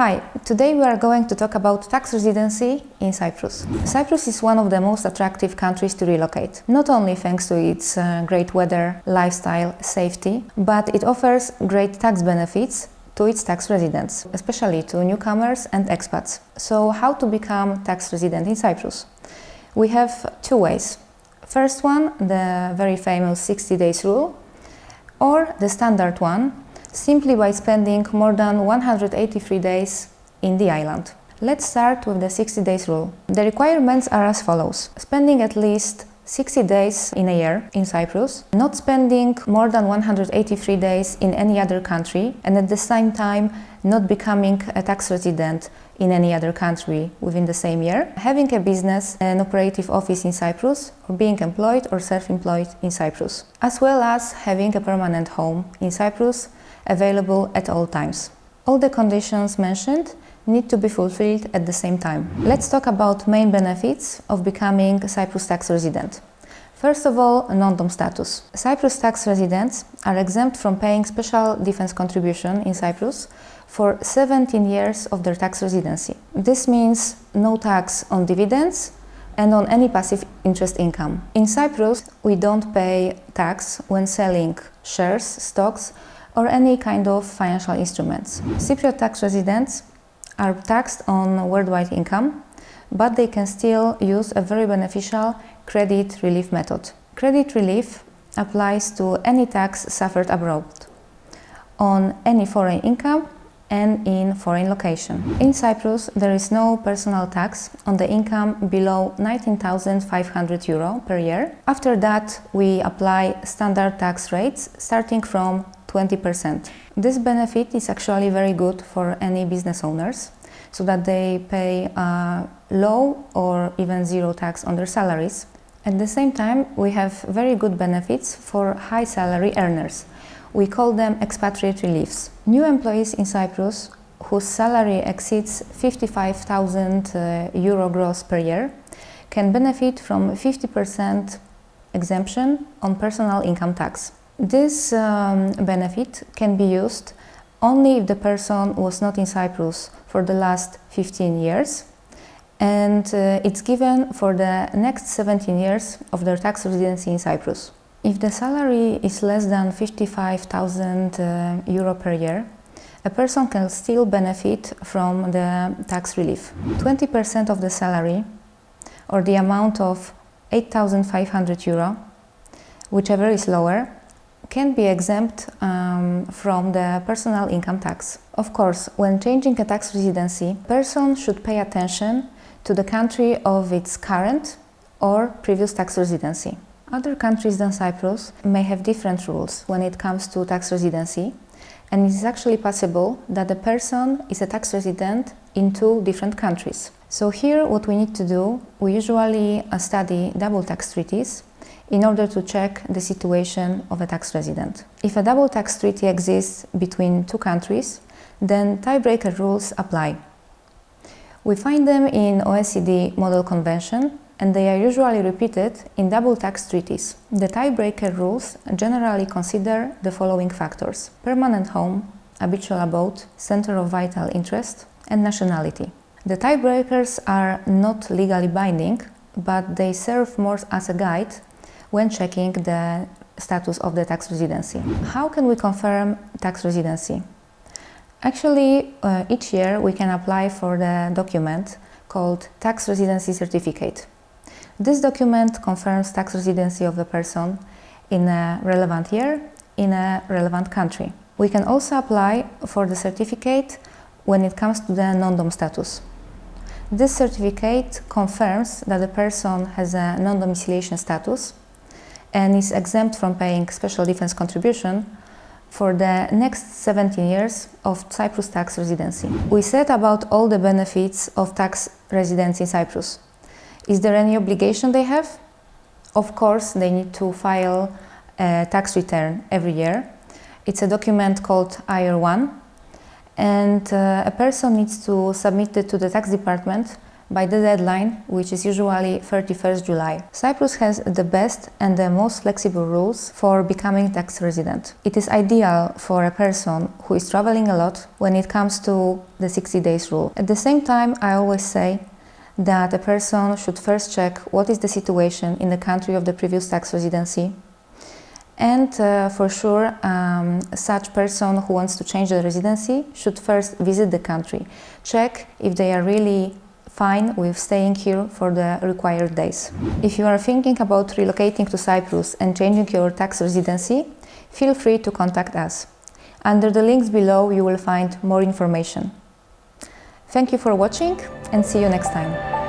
Hi, today we are going to talk about tax residency in Cyprus. Cyprus is one of the most attractive countries to relocate, not only thanks to its great weather, lifestyle, safety, but it offers great tax benefits to its tax residents, especially to newcomers and expats. So how to become tax resident in Cyprus? We have two ways. First one, the very famous 60 days rule, or the standard one, simply by spending more than 183 days in the island. Let's start with the 60 days rule. The requirements are as follows: spending at least 60 days in a year in Cyprus, not spending more than 183 days in any other country, and at the same time not becoming a tax resident in any other country within the same year, having a business, an operative office in Cyprus, or being employed or self-employed in Cyprus, as well as having a permanent home in Cyprus available at all times. All the conditions mentioned need to be fulfilled at the same time. Let's talk about main benefits of becoming a Cyprus tax resident. First of all, non-dom status. Cyprus tax residents are exempt from paying special defense contribution in Cyprus for 17 years of their tax residency. This means no tax on dividends and on any passive interest income. In Cyprus, we don't pay tax when selling shares, stocks, or any kind of financial instruments. Cypriot tax residents are taxed on worldwide income, but they can still use a very beneficial credit relief method. Credit relief applies to any tax suffered abroad, on any foreign income and in foreign location. In Cyprus, there is no personal tax on the income below 19,500 euro per year. After that, we apply standard tax rates starting from 20%. This benefit is actually very good for any business owners, so that they pay low or even zero tax on their salaries. At the same time, we have very good benefits for high salary earners. We call them expatriate reliefs. New employees in Cyprus whose salary exceeds 55,000 euro gross per year can benefit from 50% exemption on personal income tax. This benefit can be used only if the person was not in Cyprus for the last 15 years, and it's given for the next 17 years of their tax residency in Cyprus. If the salary is less than 55,000 euro per year, a person can still benefit from the tax relief. 20% of the salary, or the amount of 8,500 euro, whichever is lower, can be exempt from the personal income tax. Of course, when changing a tax residency, a person should pay attention to the country of its current or previous tax residency. Other countries than Cyprus may have different rules when it comes to tax residency, and it is actually possible that the person is a tax resident in two different countries. So here what we need to do, we usually study double tax treaties in order to check the situation of a tax resident. If a double tax treaty exists between two countries, then tiebreaker rules apply. We find them in OECD Model Convention, and they are usually repeated in double tax treaties. The tiebreaker rules generally consider the following factors: permanent home, habitual abode, center of vital interest, and nationality. The tiebreakers are not legally binding, but they serve more as a guide when checking the status of the tax residency. How can we confirm tax residency? Actually, each year we can apply for the document called Tax Residency Certificate. This document confirms tax residency of the person in a relevant year in a relevant country. We can also apply for the certificate when it comes to the non-dom status. This certificate confirms that the person has a non-domiciliation status and is exempt from paying special defense contribution for the next 17 years of Cyprus tax residency. We said about all the benefits of tax residents in Cyprus. Is there any obligation they have? Of course, they need to file a tax return every year. It's a document called IR1, and a person needs to submit it to the tax department by the deadline, which is usually 31st July. Cyprus has the best and the most flexible rules for becoming tax resident. It is ideal for a person who is traveling a lot when it comes to the 60 days rule. At the same time, I always say that a person should first check what is the situation in the country of the previous tax residency. And for sure, such person who wants to change the residency should first visit the country, check if they are really fine with staying here for the required days. If you are thinking about relocating to Cyprus and changing your tax residency, feel free to contact us. Under the links below you will find more information. Thank you for watching and see you next time.